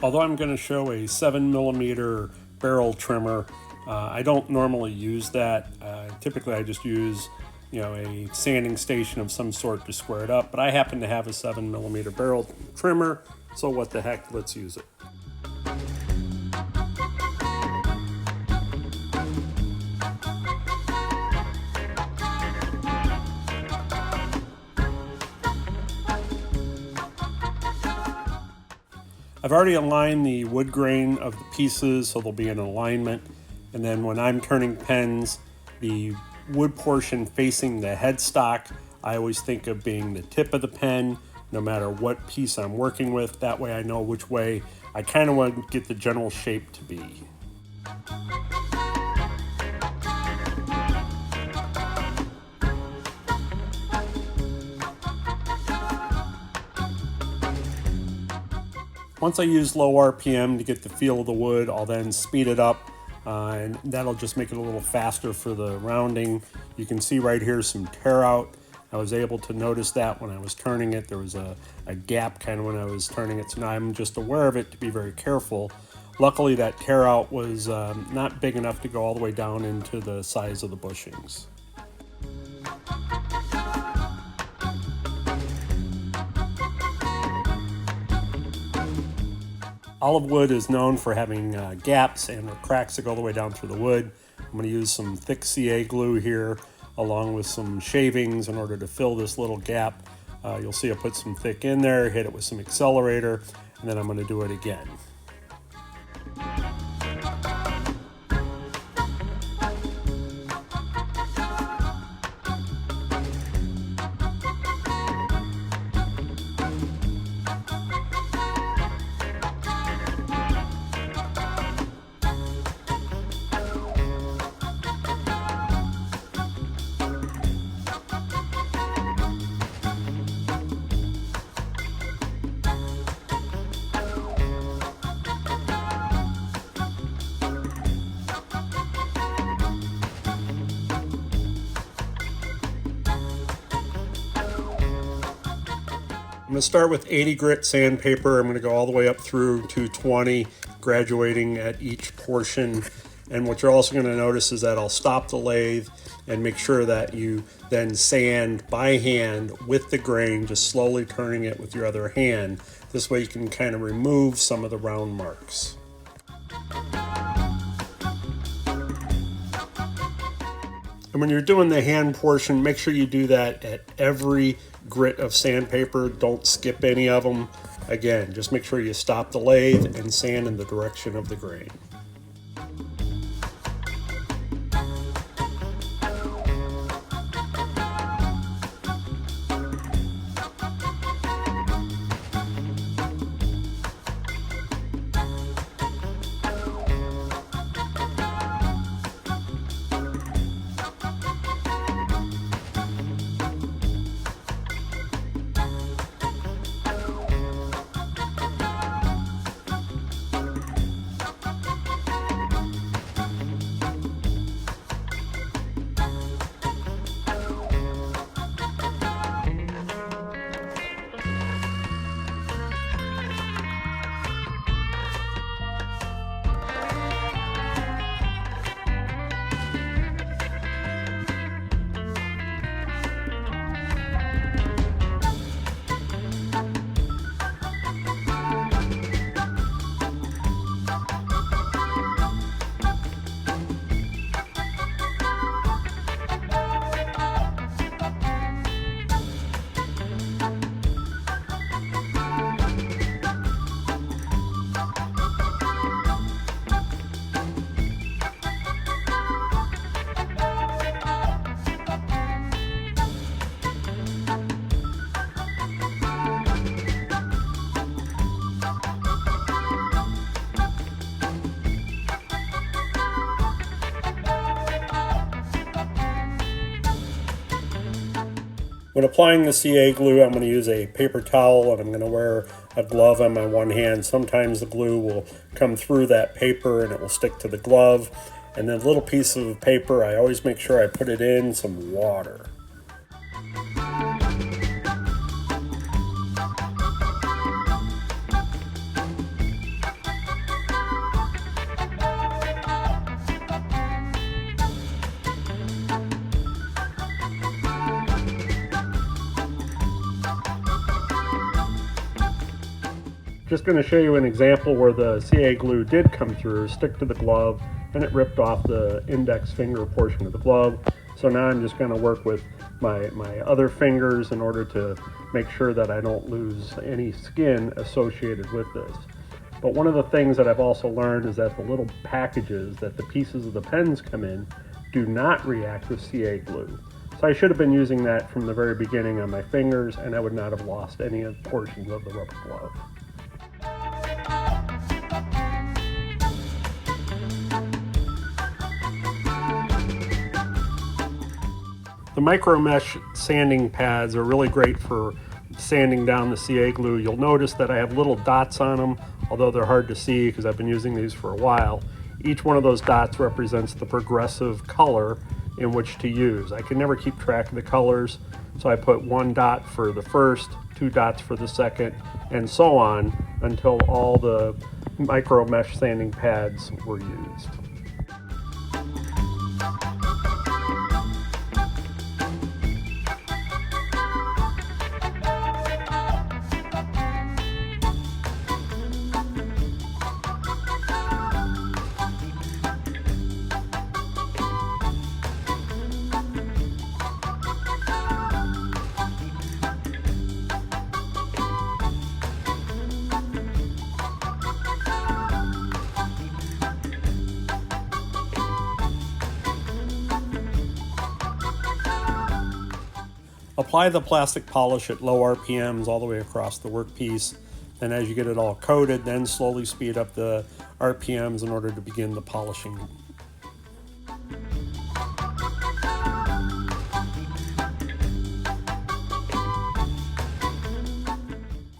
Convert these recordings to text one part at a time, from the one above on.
Although I'm going to show a 7mm barrel trimmer, I don't normally use that. Typically I just use a sanding station of some sort to square it up, but I happen to have a 7mm barrel trimmer, so what the heck, let's use it. I've already aligned the wood grain of the pieces so they'll be in alignment, and then when I'm turning pens, the wood portion facing the headstock I always think of being the tip of the pen, no matter what piece I'm working with. That way I know which way I kind of want to get the general shape to be. Once I use low RPM to get the feel of the wood, I'll then speed it up, and that'll just make it a little faster for the rounding. You can see right here some tear out. I was able to notice that when I was turning it. There was a gap kind of when I was turning it, so now I'm just aware of it to be very careful. Luckily that tear out was not big enough to go all the way down into the size of the bushings. Olivewood is known for having gaps and cracks that go all the way down through the wood. I'm going to use some thick CA glue here along with some shavings in order to fill this little gap. You'll see I put some thick in there, hit it with some accelerator, and then I'm going to do it again. I'm going to start with 80 grit sandpaper. I'm going to go all the way up through 220, graduating at each portion. And what you're also going to notice is that I'll stop the lathe and make sure that you then sand by hand with the grain, just slowly turning it with your other hand. This way you can kind of remove some of the round marks. And when you're doing the hand portion, make sure you do that at every grit of sandpaper. Don't skip any of them. Again, just make sure you stop the lathe and sand in the direction of the grain. When applying the CA glue, I'm going to use a paper towel and I'm going to wear a glove on my one hand. Sometimes the glue will come through that paper and it will stick to the glove. And then a little piece of paper, I always make sure I put it in some water. Just going to show you an example where the CA glue did come through, stick to the glove, and it ripped off the index finger portion of the glove. So now I'm just going to work with my other fingers in order to make sure that I don't lose any skin associated with this. But one of the things that I've also learned is that the little packages that the pieces of the pens come in do not react with CA glue. So I should have been using that from the very beginning on my fingers, and I would not have lost any of the portions of the rubber glove. The micro mesh sanding pads are really great for sanding down the CA glue. You'll notice that I have little dots on them, although they're hard to see because I've been using these for a while. Each one of those dots represents the progressive color in which to use. I can never keep track of the colors, so I put one dot for the first, 2 dots for the second, and so on until all the micro mesh sanding pads were used. Apply the plastic polish at low RPMs all the way across the workpiece. Then as you get it all coated, then slowly speed up the RPMs in order to begin the polishing.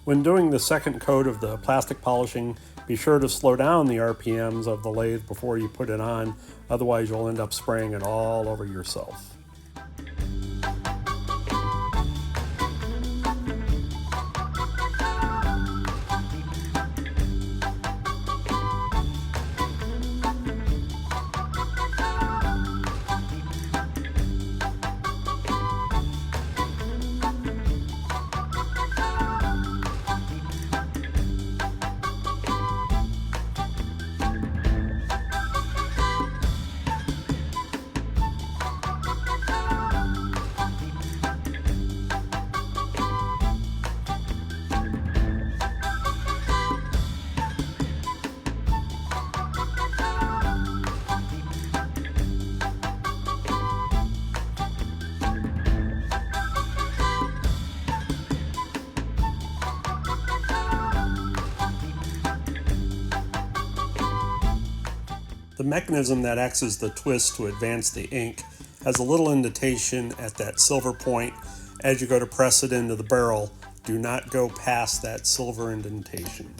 When doing the second coat of the plastic polishing, be sure to slow down the RPMs of the lathe before you put it on, otherwise you'll end up spraying it all over yourself. The mechanism that acts as the twist to advance the ink has a little indentation at that silver point. As you go to press it into the barrel, do not go past that silver indentation.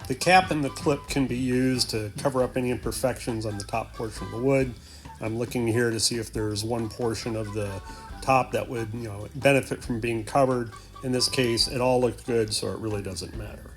The cap and the clip can be used to cover up any imperfections on the top portion of the wood. I'm looking here to see if there's one portion of the top that would benefit from being covered. In this case, it all looked good, so it really doesn't matter.